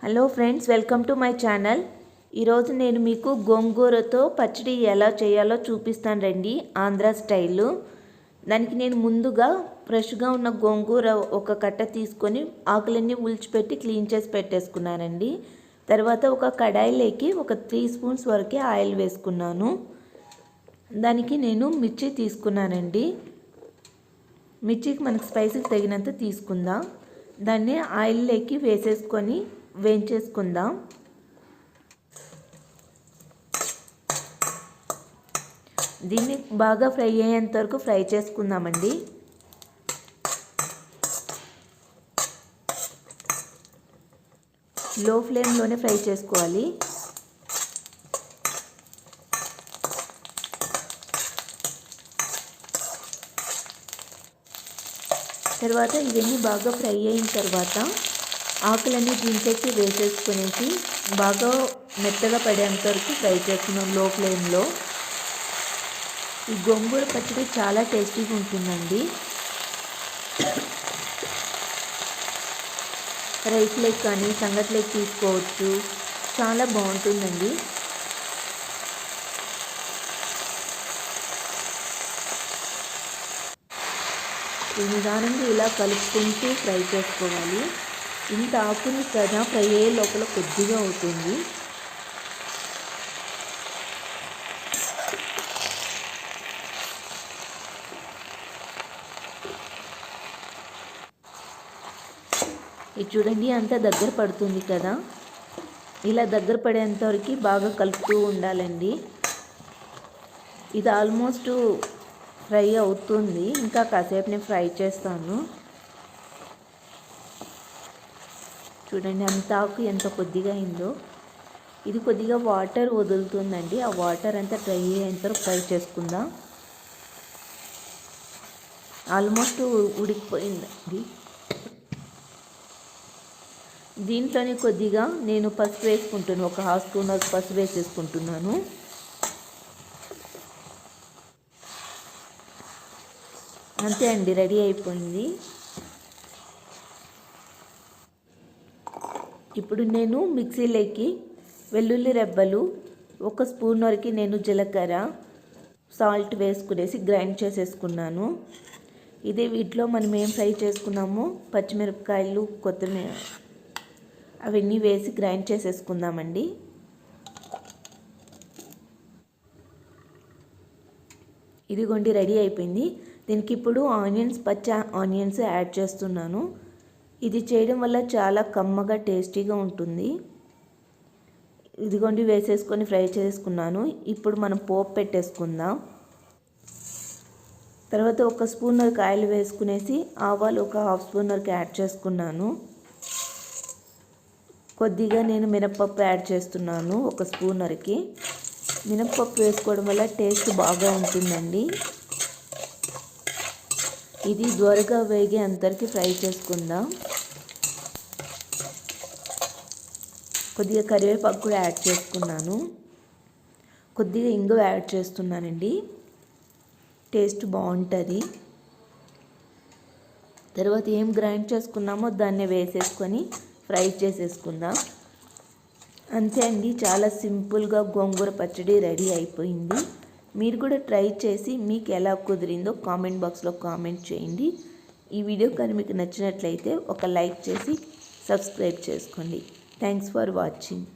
Hello friends, welcome to my channel. ఈరోజు నేను మీకు గోంగూరతో పచ్చడి ఎలా చేయాలో చూపిస్తాను రండి, ఆంధ్ర స్టైలు. దానికి నేను ముందుగా ఫ్రెష్గా ఉన్న గోంగూర ఒక కట్ట తీసుకొని ఆకులన్నీ ఉల్చిపెట్టి క్లీన్ చేసి పెట్టేసుకున్నానండి. తర్వాత ఒక కడాయిలోకి ఒక 3 స్పూన్స్ వరకు ఆయిల్ వేసుకున్నాను. దానికి నేను మిర్చి తీసుకున్నానండి. మిర్చికి మనకు స్పైసీకి తగినంత తీసుకుందాం. దాన్ని ఆయిల్లోకి వేసేసుకొని వేయించేసుకుందాం. దీన్ని బాగా ఫ్రై అయ్యేంత వరకు ఫ్రై చేసుకుందామండి. లో ఫ్లేమ్లోనే ఫ్రై చేసుకోవాలి. తర్వాత ఇవన్నీ బాగా ఫ్రై అయిన తర్వాత ఆకులన్నీ దీంట్లోకి వేసేసుకునేసి బాగా మెత్తగా పడేంత వరకు ఫ్రై చేసుకున్నాం లో ఫ్లేమ్లో. ఈ గోంగూర పచ్చడి చాలా టేస్టీగా ఉంటుందండి. రైస్లోకి కానీ సంగట్లోకి తీసుకోవచ్చు, చాలా బాగుంటుందండి. ఈ నిదానంగా ఇలా కలుపుకుంటూ ఫ్రై చేసుకోవాలి. ఇంత ఆకుని కదా ఫ్రై అయ్యే లోపల కొద్దిగా అవుతుంది. ఇది చూడండి, అంత దగ్గర పడుతుంది కదా. ఇలా దగ్గర పడేంతవరకు బాగా కలుపుతూ ఉండాలండి. ఇది ఆల్మోస్ట్ ఫ్రై అవుతుంది, ఇంకా కాసేపు నేను ఫ్రై చేస్తాను. చూడండి అంత ఆకు ఎంత కొద్దిగా అయిందో. ఇది కొద్దిగా వాటర్ వదులుతుందండి. ఆ వాటర్ అంతా డ్రై అయ్యేంత ఫ్రై చేసుకుందాం. ఆల్మోస్ట్ ఉడికిపోయిందండి. దీంట్లోనే కొద్దిగా నేను పసుపు వేసుకుంటాను. ఒక 1/2 స్పూన్ పసుపు వేసేసుకుంటున్నాను. అంతే అండి, రెడీ అయిపోయింది. ఇప్పుడు నేను మిక్సీలోకి వెల్లుల్లి రెబ్బలు 1 స్పూన్ వరకు నేను జీలకర్ర సాల్ట్ వేసుకునేసి గ్రైండ్ చేసేసుకున్నాను. ఇదే వీటిలో మనం ఏం ఫ్రై చేసుకున్నామో పచ్చిమిరపకాయలు, కొత్తిమీర అవన్నీ వేసి గ్రైండ్ చేసేసుకుందామండి. ఇదిగోండి రెడీ అయిపోయింది. దీనికి ఇప్పుడు పచ్చి ఆనియన్స్ యాడ్ చేస్తున్నాను. ఇది చేయడం వల్ల చాలా కమ్మగా టేస్టీగా ఉంటుంది. ఇదిగోండి వేసేసుకొని ఫ్రై చేసుకున్నాను. ఇప్పుడు మనం పోపు పెట్టేసుకుందాం. తర్వాత 1 స్పూన్ వరకు ఆయిల్ వేసుకునేసి ఆవాలు ఒక 1/2 స్పూన్ వరకు యాడ్ చేసుకున్నాను. కొద్దిగా నేను మినపప్పు యాడ్ చేస్తున్నాను, 1 స్పూన్ వరకు. మినపప్పు వేసుకోవడం వల్ల టేస్ట్ బాగా ఉంటుందండి. ఇది త్వరగా వేగే అంతవరకు ఫ్రై చేసుకుందాం. కొద్దిగా కరివేపాకు కూడా యాడ్ చేసుకున్నాను. కొద్దిగా ఇంగువ యాడ్ చేస్తున్నానండి, టేస్ట్ బాగుంటుంది. తర్వాత ఏం గ్రైండ్ చేసుకున్నామో దాన్ని వేసేసుకొని ఫ్రై చేసేసుకుందాం. అంతే అండి, చాలా సింపుల్గా గోంగూర పచ్చడి రెడీ అయిపోయింది. మీరు కూడా ట్రై చేసి మీకు ఎలా కుదిరిందో కామెంట్ బాక్స్లో కామెంట్ చేయండి. ఈ వీడియో కానీ మీకు నచ్చినట్లయితే ఒక లైక్ చేసి సబ్స్క్రైబ్ చేసుకోండి. Thanks for watching.